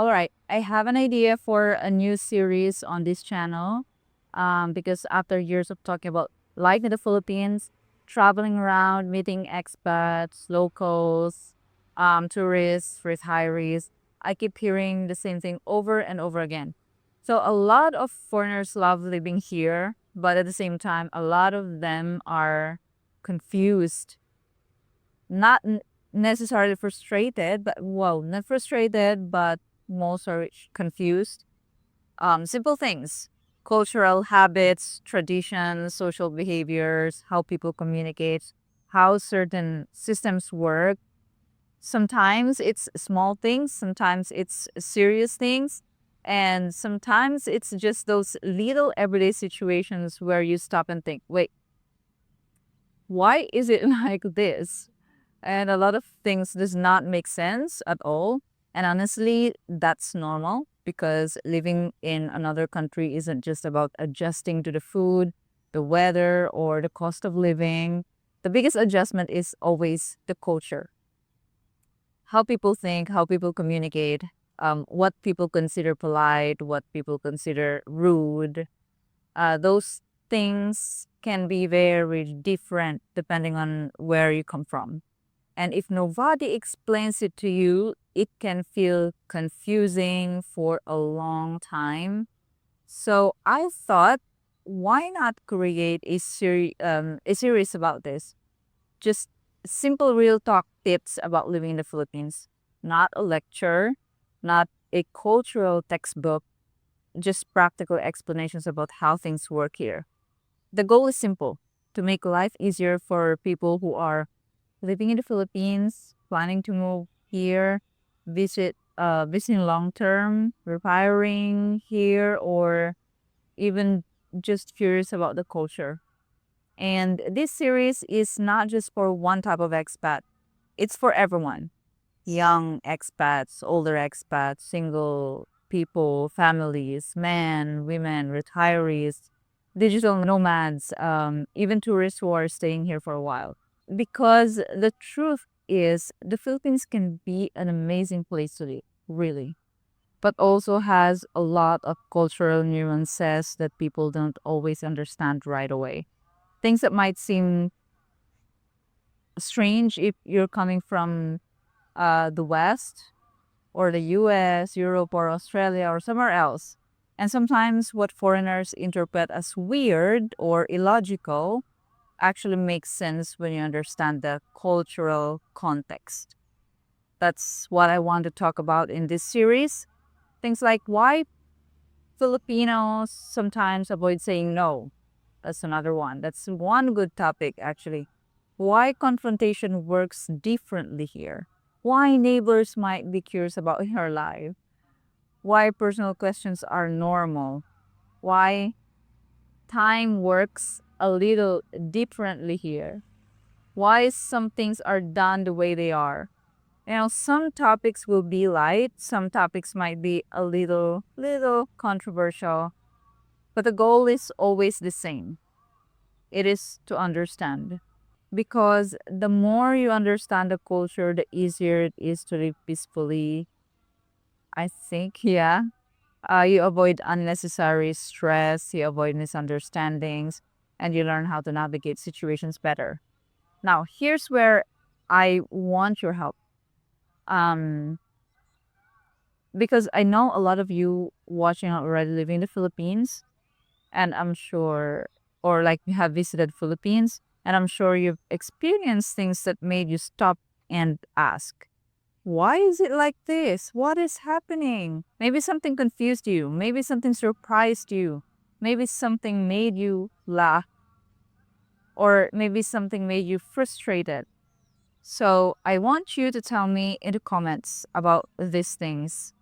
All right, I have an idea for a new series on this channel because after years of talking about life in the Philippines, traveling around, meeting expats, locals, tourists, retirees, I keep hearing the same thing over and over again. So a lot of foreigners love living here, but at the same time, a lot of them are confused, not necessarily frustrated, but well, not frustrated, but most are confused. Simple things, cultural habits, traditions, social behaviors, how people communicate, how certain systems work. Sometimes it's small things, sometimes it's serious things, and sometimes it's just those little everyday situations where you stop and think, wait, why is it like this? And a lot of things does not make sense at all. And honestly, that's normal because living in another country isn't just about adjusting to the food, the weather, or the cost of living. The biggest adjustment is always the culture, how people think, how people communicate, what people consider polite, what people consider rude. Those things can be very different depending on where you come from. And if nobody explains it to you, it can feel confusing for a long time. So I thought, why not create a series about this? Just simple real talk tips about living in the Philippines. Not a lecture, not a cultural textbook, just practical explanations about how things work here. The goal is simple, to make life easier for people who are living in the Philippines, planning to move here, visiting long term, retiring here, or even just curious about the culture. And this series is not just for one type of expat, it's for everyone: young expats, older expats, single people, families, men, women, retirees, digital nomads, even tourists who are staying here for a while. Because the truth is, the Philippines can be an amazing place to live, really, but also has a lot of cultural nuances that people don't always understand right away. Things that might seem strange if you're coming from the West or the US, Europe, or Australia, or somewhere else. And sometimes what foreigners interpret as weird or illogical actually makes sense when you understand the cultural context. That's what I want to talk about in this series. Things like why Filipinos sometimes avoid saying no. That's another one. That's one good topic, actually. Why confrontation works differently here. Why neighbors might be curious about your life. Why personal questions are normal. Why time works a little differently here. Why some things are done the way they are. Some topics will be light, some topics might be a little controversial, but the goal is always the same. It is to understand. Because the more you understand the culture, the easier it is to live peacefully. I think, yeah. You avoid unnecessary stress, you avoid misunderstandings, and you learn how to navigate situations better. Now, here's where I want your help. Um, because I know a lot of you watching are already living in the Philippines, and I'm sure, or like you have visited Philippines, and I'm sure you've experienced things that made you stop and ask, why is it like this? What is happening? Maybe something confused you. Maybe something surprised you. Maybe something made you laugh, or maybe something made you frustrated. So I want you to tell me in the comments about these things.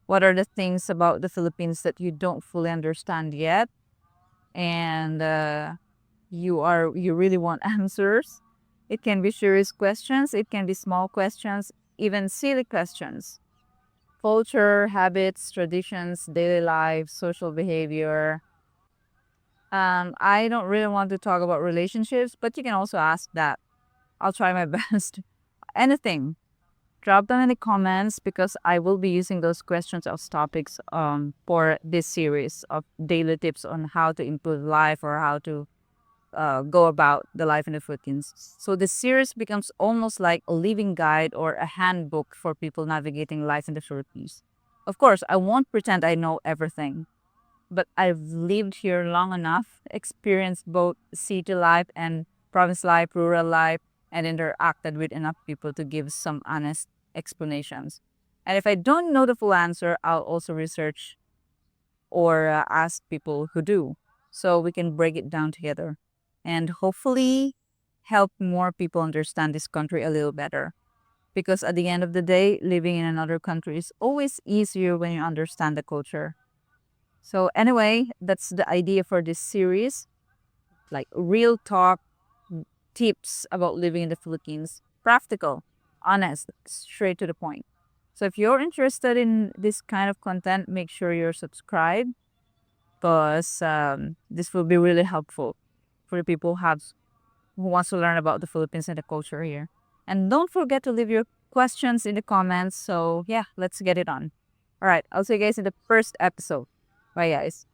What are the things about the Philippines that you don't fully understand yet? And you really want answers. It can be serious questions, it can be small questions, even silly questions. Culture, habits, traditions, daily life, social behavior. I don't really want to talk about relationships, but you can also ask that. I'll try my best. Anything. Drop them in the comments because I will be using those questions as topics for this series of daily tips on how to improve life or how to go about the life in the Philippines. So this series becomes almost like a living guide or a handbook for people navigating life in the Philippines. Of course, I won't pretend I know everything, but I've lived here long enough, experienced both city life and province life, rural life, and interacted with enough people to give some honest explanations. And if I don't know the full answer, I'll also research or ask people who do so we can break it down together and hopefully help more people understand this country a little better. Because at the end of the day, living in another country is always easier when you understand the culture. So, anyway, that's the idea for this series, like real talk tips about living in the Philippines, practical, honest, straight to the point. So, if you're interested in this kind of content, make sure you're subscribed because this will be really helpful for the people who wants to learn about the Philippines and the culture here. And don't forget to leave your questions in the comments. So yeah, let's get it on. All right, I'll see you guys in the first episode. Bye, guys.